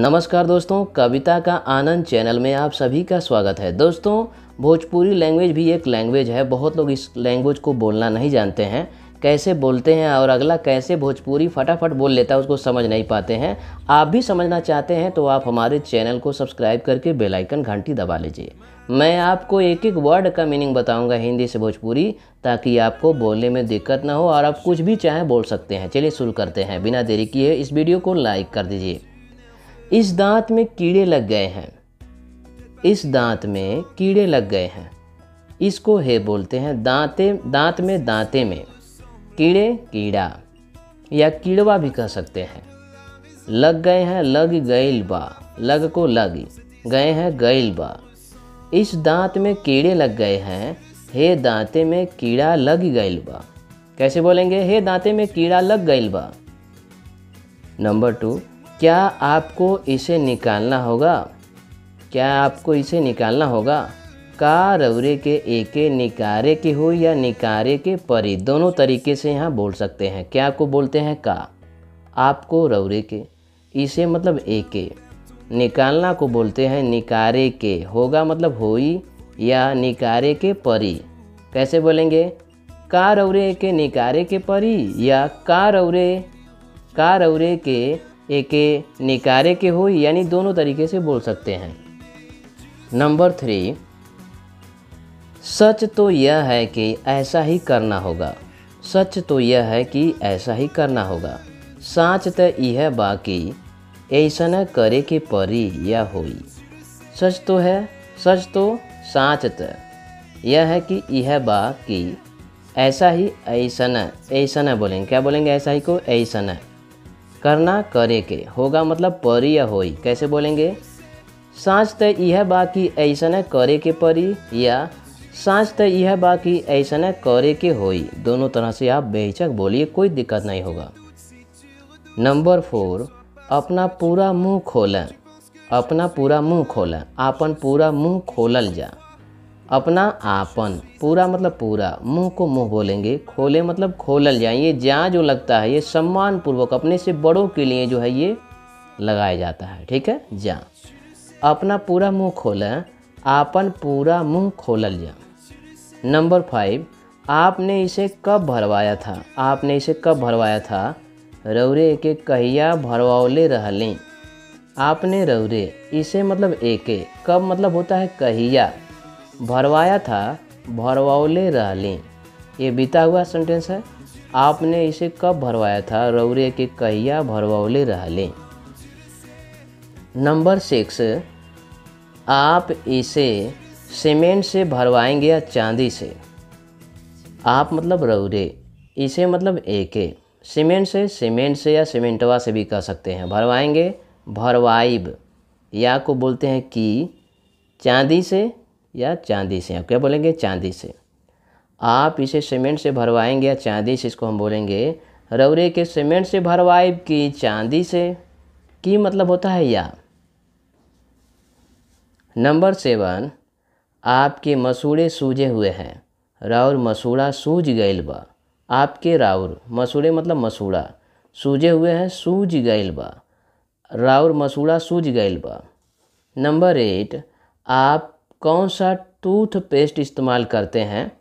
नमस्कार दोस्तों, कविता का आनंद चैनल में आप सभी का स्वागत है। दोस्तों, भोजपुरी लैंग्वेज भी एक लैंग्वेज है। बहुत लोग इस लैंग्वेज को बोलना नहीं जानते हैं, कैसे बोलते हैं और अगला कैसे भोजपुरी फटाफट बोल लेता है उसको समझ नहीं पाते हैं। आप भी समझना चाहते हैं तो आप हमारे चैनल को सब्सक्राइब करके बेल आइकन घंटी दबा लीजिए। मैं आपको एक एक वर्ड का मीनिंग बताऊंगा हिंदी से भोजपुरी, ताकि आपको बोलने में दिक्कत ना हो और आप कुछ भी चाहें बोल सकते हैं। चलिए शुरू करते हैं, बिना देरी किए इस वीडियो को लाइक कर दीजिए। इस दांत में कीड़े लग गए हैं। इस दांत में कीड़े लग गए हैं, इसको है बोलते हैं दांत में दांते में। कीड़े कीड़ा या कीड़वा भी कह सकते हैं। लग गए हैं, लग गइल बा, लग को लग गए हैं गइल बा। इस दांत में कीड़े लग गए हैं, हे दांते में कीड़ा लग गइल बा। कैसे बोलेंगे? हे दांते में कीड़ा लग गइल बा। नंबर 2, क्या आपको इसे निकालना होगा? क्या आपको इसे निकालना होगा? का रौरे के एके निकारे के हो या निकारे के परी, दोनों तरीके से यहाँ बोल सकते हैं। क्या को बोलते हैं का, आपको रौरे के, इसे मतलब एके, निकालना को बोलते हैं निकारे के, होगा मतलब होई या निकारे के परी। कैसे बोलेंगे? का रौरे के निकारे के परी या का रौरे के एके निकारे के हो, यानी दोनों तरीके से बोल सकते हैं। नंबर 3, सच तो यह है कि ऐसा ही करना होगा। सच तो यह है कि ऐसा ही करना होगा। साच त यह बाकी ऐसा न करे के परी या होई। सच तो है, सच तो साच त यह है कि यह बाकी ऐसा ही ऐसा न बोलेंगे। क्या बोलेंगे? ऐसा ही को ऐसा न करना करे के, होगा मतलब परी या होई। कैसे बोलेंगे? साँच त यह बाकी ऐसा करे के परी या साँच त यह बाकी ऐसा करे के होई। दोनों तरह से आप बेहिचक बोलिए, कोई दिक्कत नहीं होगा। नंबर 4, अपना पूरा मुंह खोलें। अपना पूरा मुंह खोलें, आपन पूरा मुंह खोलल जा। अपना आपन, पूरा मतलब पूरा, मुंह को मुंह बोलेंगे, खोले मतलब खोलल जाए। ये जा जो लगता है ये सम्मान पूर्वक अपने से बड़ों के लिए जो है ये लगाया जाता है, ठीक है। जा, अपना पूरा मुंह खोलें, आपन पूरा मुंह खोलल जा। नंबर 5, आपने इसे कब भरवाया था? आपने इसे कब भरवाया था? रौरे के कहिया भरवाओले रहलें। आपने रौरे, इसे मतलब एके, कब मतलब होता है कहिया, भरवाया था भरवाओले रहलें, ये बीता हुआ सेंटेंस है। आपने इसे कब भरवाया था? रौरे के कहिया भरवाओले रहलें। नंबर 6, आप इसे सीमेंट से भरवाएंगे या चांदी से? आप मतलब रौरे, इसे मतलब एके, सीमेंट से या सीमेंटवा से भी कह सकते हैं। भरवाएंगे भरवाइब, या को बोलते हैं कि चांदी से या चांदी से। आप क्या बोलेंगे? चांदी से। आप इसे सीमेंट से भरवाएंगे या चांदी से, इसको हम बोलेंगे रौरे के सीमेंट से भरवाइब की चांदी से। की मतलब होता है या। नंबर 7, आपके मसूड़े सूजे हुए हैं। राउर मसूड़ा सूज गइल बा। आपके राउर, मसूड़े मतलब मसूड़ा, सूजे हुए हैं सूज गइल बा। राउर मसूड़ा सूज गइल बा। नंबर 8, आप कौन सा टूथपेस्ट इस्तेमाल करते हैं?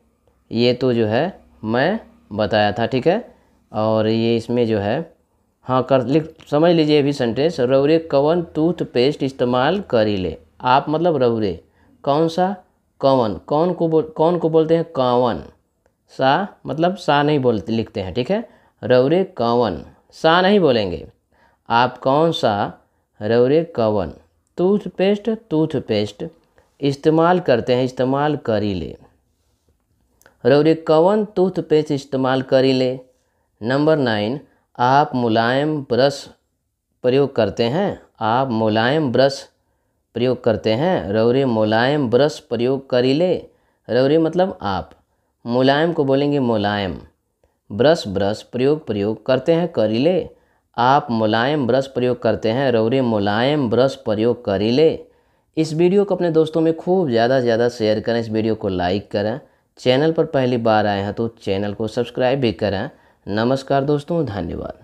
ये तो जो है मैं बताया था, ठीक है। और ये इसमें जो है हाँ समझ लीजिए भी सेंटेंस। रौरे कौन टूथपेस्ट इस्तेमाल करी ले। आप मतलब रौरे, कौन सा, कौन, कौन को बोलते हैं कौन। सा मतलब सा नहीं बोलते, लिखते हैं, ठीक है। रौरे कौन, सा नहीं बोलेंगे। आप कौन सा, रौरे कौन टूथपेस्ट इस्तेमाल करते हैं, इस्तेमाल करी ले। रौरे कौन टूथपेस्ट इस्तेमाल करी ले। नंबर 9, आप मुलायम ब्रश प्रयोग करते हैं। आप मुलायम ब्रश प्रयोग करते हैं। रौरे मुलायम ब्रश प्रयोग करी ले। रौरे मतलब आप, मुलायम को बोलेंगे मुलायम, ब्रश प्रयोग करते हैं करी ले। आप मुलायम ब्रश प्रयोग करते हैं, रौरे मुलायम ब्रश प्रयोग करी ले। इस वीडियो को अपने दोस्तों में खूब ज़्यादा से ज़्यादा शेयर करें। इस वीडियो को लाइक करें। चैनल पर पहली बार आए हैं तो चैनल को सब्सक्राइब भी करें। नमस्कार दोस्तों, धन्यवाद।